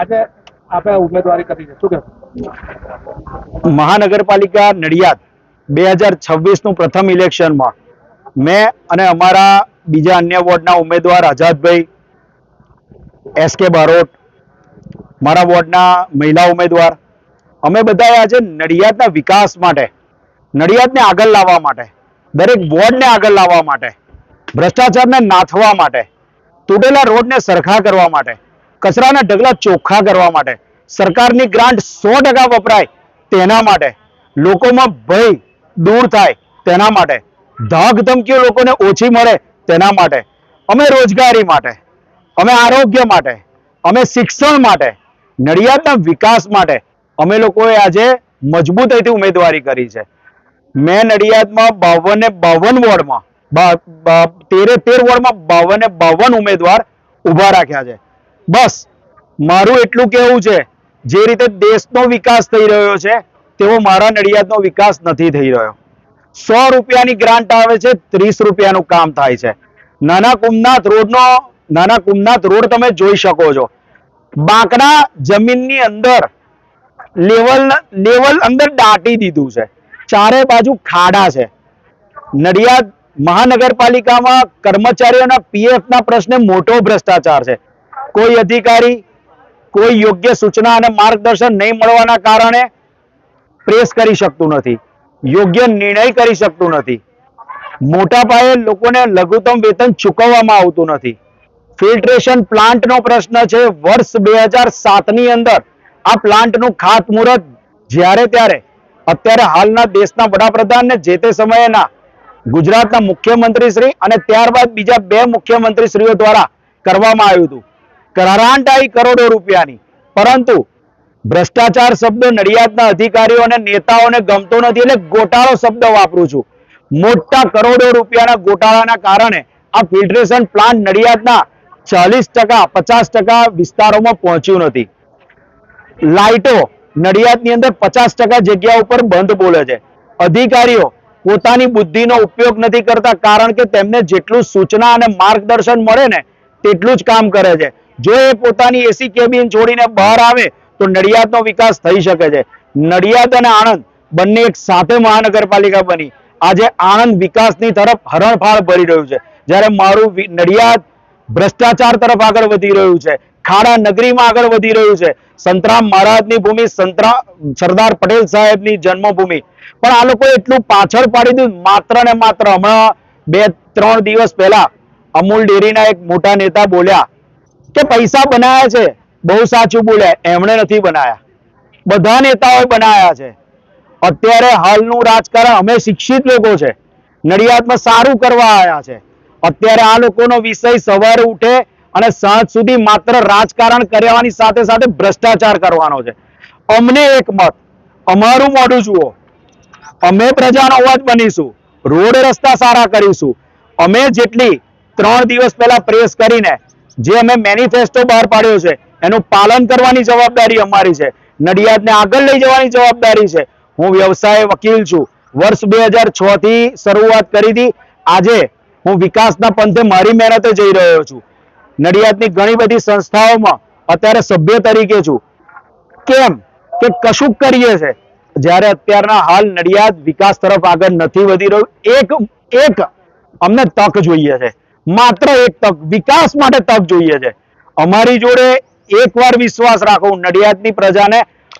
આજે આપણે ઉમેદવારી કરી છે, શું કહેશો? મહાનગરપાલિકા નડિયાદ 2026 નું પ્રથમ ઇલેક્શનમાં મેં અને અમારા બીજા અન્ય વોર્ડના ઉમેદવાર આઝાદભાઈ એસકે બારોટ, મારા વોર્ડના મહિલા ઉમેદવાર, અમે બધાએ આજે નડિયાદના વિકાસ માટે, નડિયાદને આગળ લાવવા માટે, દરેક વોર્ડને આગળ લાવવા માટે, ભ્રષ્ટાચારને નાથવા માટે, તૂટેલા રોડને સરખા કરવા માટે, કચરાના ઢગલા ચોખ્ખા કરવા માટે, સરકારની ગ્રાન્ટ 100% વપરાય તેના માટે, લોકોમાં ભય દૂર થાય તેના માટે, ધાક ધમકીઓ લોકોને ઓછી મળે તેના માટે, અમે રોજગારી માટે, અમે આરોગ્ય માટે, અમે શિક્ષણ માટે, નડિયાદના વિકાસ માટે અમે લોકોએ આજે મજબૂતાઈથી ઉમેદવારી કરી છે. મેં નડિયાદમાં 52 વોર્ડમાં 13 વોર્ડમાં 52 ઉમેદવાર ઉભા રાખ્યા છે. બસ મારું એટલું કહેવું છે, જે રીતે દેશનો વિકાસ થઈ રહ્યો છે તેવો મારા નડિયાદનો વિકાસ નથી થઈ રહ્યો. 100 રૂપિયાની ગ્રાન્ટ આવે છે, 30 રૂપિયાનું કામ થાય છે. નાના કુમનાથ રોડ તમે જોઈ શકો છો. બાંકડા જમીનની અંદર લેવલ અંદર દાટી દીધું છે. ચારે બાજુ ખાડા છે. નડિયાદ મહાનગરપાલિકામાં કર્મચારીઓના પીએફના પ્રશ્ને મોટો ભ્રષ્ટાચાર છે. કોઈ અધિકારી કોઈ યોગ્ય સૂચના અને માર્ગદર્શન નહીં મળવાના કારણે પ્રેસ કરી શકતું નથી, યોગ્ય નિર્ણય કરી શકતું નથી. મોટા પાયે લોકોને લઘુત્તમ વેતન ચૂકવવામાં આવતું નથી. ફિલ્ટ્રેશન પ્લાન્ટનો પ્રશ્ન છે. વર્ષ 2007ની અંદર આ પ્લાન્ટનું ખાતમુહૂર્ત જ્યારે ત્યારે અત્યારે હાલના દેશના વડાપ્રધાન ને જે તે સમયના ગુજરાતના મુખ્યમંત્રી શ્રી અને ત્યારબાદ બીજા 2 મુખ્યમંત્રીશ્રીઓ દ્વારા કરવામાં આવ્યું હતું. ગ્રાન્ટ આવી કરોડો રૂપિયાની, પરંતુ ભ્રષ્ટાચાર શબ્દ નડિયાદના અધિકારીઓ અને નેતાઓને ગમતો નથી, એટલે ગોટાળો શબ્દ વાપરું છું. મોટા કરોડો રૂપિયાના ગોટાળાના કારણે આ ફિલ્ટ્રેશન પ્લાન્ટ નડિયાદના 40% 50% વિસ્તારોમાં પહોંચ્યું નથી. લાઇટો નડિયાદની અંદર 50% જગ્યા ઉપર બંધ બોલે છે. અધિકારીઓ પોતાની બુદ્ધિનો ઉપયોગ નથી કરતા, કારણ કે તેમને જેટલું સૂચના અને માર્ગદર્શન મળે ને તેટલું જ કામ કરે છે. જો એ પોતાની એસી કેબિન છોડીને બહાર આવે તો નડિયાદનો વિકાસ થઈ શકે છે. નડિયાદ અને આણંદ બંને એક સાથે મહાનગરપાલિકા બની આજે આણંદ વિકાસની તરફ હરણફાળ ભરી રહ્યું છે, જ્યારે મારું નડિયાદ ભ્રષ્ટાચાર તરફ આગળ વધી રહ્યું છે, ખાડા નગરીમાં આગળ વધી રહ્યું છે. સંતરામ મહારાજની ભૂમિ, સરદાર પટેલ સાહેબની જન્મભૂમિ, પણ આ લોકો એટલું પાછળ પાડી દીધું. માત્ર ને માત્ર હમણાં 2-3 દિવસ પહેલા અમૂલ ડેરીના એક મોટા નેતા બોલ્યા કે પૈસા બનાયા છે. બહુ સાચું બોલ્યા, એમણે નથી બનાયા, બધા નેતાઓએ બનાયા છે. અત્યારે હાલનું રાજકારણ, અમે શિક્ષિત લોકો છે, નડિયાદમાં સારું કરવા આવ્યા છે. અત્યારે આ લોકોનો વિષય સવારે ઉઠે અને સાંજ સુધી માત્ર રાજકારણ કરવાની સાથે સાથે ભ્રષ્ટાચાર કરવાનો છે. અમને એક મત, અમારું મોઢું જુઓ, અમે પ્રજાનો અવાજ બનીશું, રોડ રસ્તા સારા કરીશું. અમે જેટલી 3 દિવસ પહેલા પ્રેસ કરીને જે અમે મેનિફેસ્ટો બહાર પાડ્યો છે એનું પાલન કરવાની જવાબદારી અમારી છે. નડિયાદને આગળ લઈ જવાની જવાબદારી છે. હું વ્યવસાય વકીલ છું, વર્ષ 2006 થી શરૂઆત કરી હતી. આજે હું વિકાસના પંથે મારી મહેનતે જઈ રહ્યો છું. નડિયાદની ઘણી બધી સંસ્થાઓમાં અત્યારે સભ્ય તરીકે છું. કેમ કે કશું કરીએ છે, જ્યારે અત્યારના હાલ નડિયાદ વિકાસ તરફ આગળ નથી વધી રહ્યું. એક અમને તક જોઈએ છે, માત્ર એક તક, વિકાસ માટે તક જોઈએ છે. અમારી જોડે એકવાર વિશ્વાસ રાખો. નડિયાદની પ્રજાને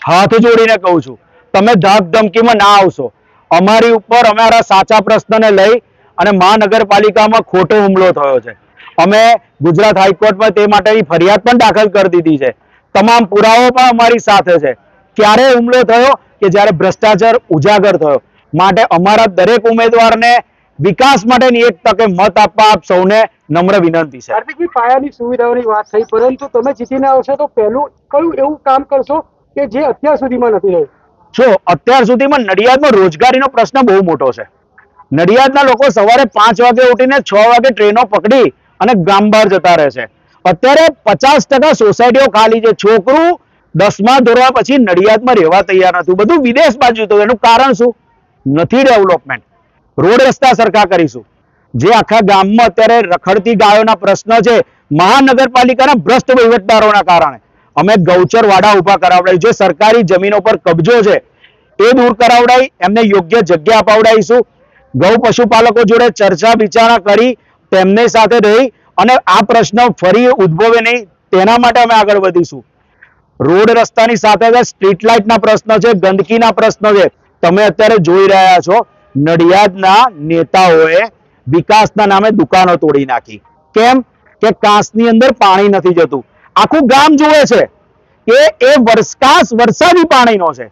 હાથ જોડીને કહું છું, તમે ધાક ધમકીમાં ના આવશો. અમારી ઉપર અમારા સાચા પ્રશ્નને લઈ અને મહાનગરપાલિકામાં ખોટો હુમલો થયો છે. અમે ગુજરાત હાઈકોર્ટમાં તે માટેની ફરિયાદ પણ દાખલ કરી દીધી છે. તમામ પુરાવો પણ અમારી સાથે છે. ક્યારે હુમલો થયો કે જ્યારે ભ્રષ્ટાચાર ઉજાગર થયો. માટે અમારા દરેક ઉમેદવારને વિકાસ માટેની એક તકે મત આપવા આપ સૌને નમ્ર વિનંતી છે. હાર્દિકભાઈ, પાયાની સુવિધાઓની વાત થઈ, પરંતુ તમે જીતીને આવશો તો પહેલું કયું એવું કામ કરશો કે જે અત્યાર સુધીમાં નથી રહ્યું? જો અત્યાર સુધીમાં નડિયાદમાં રોજગારીનો પ્રશ્ન બહુ મોટો છે. નડિયાદના લોકો સવારે 5 વાગે ઉઠીને 6 વાગે ટ્રેનો પકડી અને ગામ બહાર જતા રહે છે. અત્યારે 50% સોસાયટીઓ ખાલી છે. છોકરું 10મા ધોરણ પછી નડિયાદમાં રહેવા તૈયાર નથી, બધું વિદેશ બાજુ જતું. એનું કારણ શું? નથી ડેવલપમેન્ટ. રોડ રસ્તા સરખા કરીશું. જે આખા ગામમાં અત્યારે રખડતી ગાયોના પ્રશ્ન છે, મહાનગરપાલિકાના ભ્રષ્ટ વહીવટદારોના કારણે. અમે ગૌચર વાડા ઊભા કરાવડાવી, જે સરકારી જમીનો પર કબજો છે એ દૂર કરાવડાવી, એમને યોગ્ય જગ્યા અપાવડાવીશું. ગૌ પશુપાલકો જોડે ચર્ચા વિચારણા કરી તેમની સાથે રહી અને આ પ્રશ્ન ફરી ઉદ્ભવે નહીં તેના માટે અમે આગળ વધીશું. રોડ રસ્તાની સાથે સાથે સ્ટ્રીટ લાઇટના પ્રશ્ન છે, ગંદકીના પ્રશ્નો છે. તમે અત્યારે જોઈ રહ્યા છો નડિયાદના નેતાઓએ વિકાસના નામે દુકાનો તોડી નાખી. કેમ કે કાંસની અંદર પાણી નથી જતું. આખું ગામ જોવે છે કે એ કાંસ વરસાદી પાણીનો છે,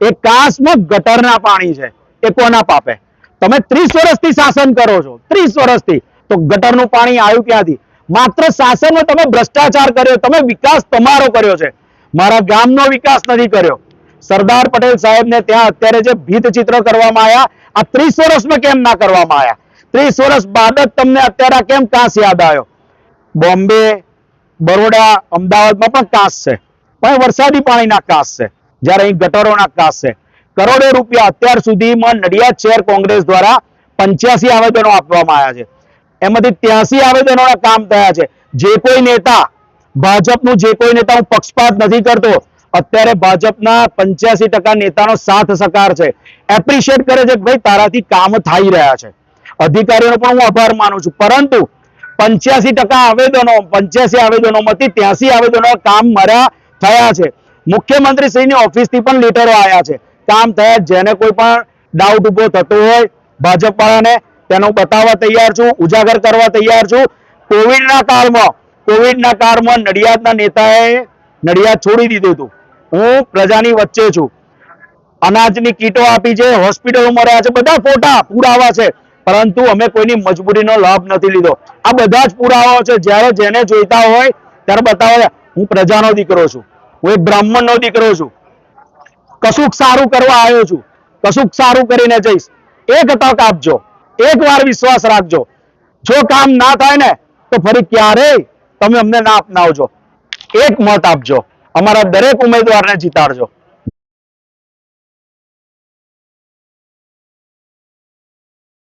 એ કાંસમાં ગટરના પાણી છે. એ કોના પાપે? તમે 30 વર્ષથી શાસન કરો છો, 30 વર્ષથી, તો ગટરનું પાણી આવ્યું ક્યાંથી? માત્ર શાસનમાં તમે ભ્રષ્ટાચાર કર્યો, તમે વિકાસ તમારો કર્યો છે, મારા ગામનો વિકાસ નથી કર્યો. સરદાર પટેલ સાહેબને ત્યાં અત્યારે જે ભીત ચિત્ર કરવામાં આવ્યા, આ 30 વર્ષમાં કેમ ના કરવામાં આવ્યા? 30 વર્ષ બાદ જ તમને અત્યારે કેમ કાંસ યાદ આવ્યો? બોમ્બે, બરોડા, અમદાવાદમાં પણ કાંસ છે, પણ વરસાદી પાણીના કાંસ છે, જ્યારે અહીં ગટરોના કાંસ છે. કરોડો રૂપિયા અત્યાર સુધીમાં નડિયાદ શહેર કોંગ્રેસ દ્વારા 85 આવેદનો આપવામાં આવ્યા છે. એમાંથી 83 આવેદનોના કામ થયા છે. જે કોઈ નેતા, ભાજપનું જે કોઈ નેતા, હું પક્ષપાત નથી કરતો, અત્યારે ભાજપના 85% નેતાનો સાથ સહકાર છે, એપ્રિશિએટ કરે છે કે ભાઈ તારાથી કામ થઈ રહ્યા છે. અધિકારીઓનો પણ હું આભાર માનું છું, પરંતુ 85% આવેદનોમાંથી 83 આવેદનો કામ મારા થયા છે. મુખ્યમંત્રી શ્રીની ઓફિસથી પણ લેટરો આવ્યા છે, કામ થયા. જેને કોઈ પણ ડાઉટ ઉભો થતો હોય ભાજપ વાળાને, તેનો બતાવવા તૈયાર છું, ઉજાગર કરવા તૈયાર છું. કોવિડના કાળમાં નડિયાદના નેતાએ નડિયાદ છોડી દીધું હતું. હું પ્રજાની વચ્ચે છું, અનાજની કીટો આપી છે, હોસ્પિટલોમાં રહ્યા છે, બધા ફોટા પુરાવા છે, પરંતુ અમે કોઈની મજબૂરીનો લાભ નથી લીધો. આ બધા જ પુરાવાઓ છે. જ્યારે જેને જોઈતા હોય ત્યારે બતાવે. હું પ્રજાનો દીકરો છું, હું એક બ્રાહ્મણનો દીકરો છું, કશુંક સારું કરવા આવ્યો છું, કશુંક સારું કરીને જઈશ. એક તક આપજો, એક વાર વિશ્વાસ રાખજો. જો કામ ના થાય ને તો ફરી ક્યારેય તમે અમને ના અપનાવજો. એક મત આપજો, અમારા દરેક ઉમેદવારને જીતાડજો.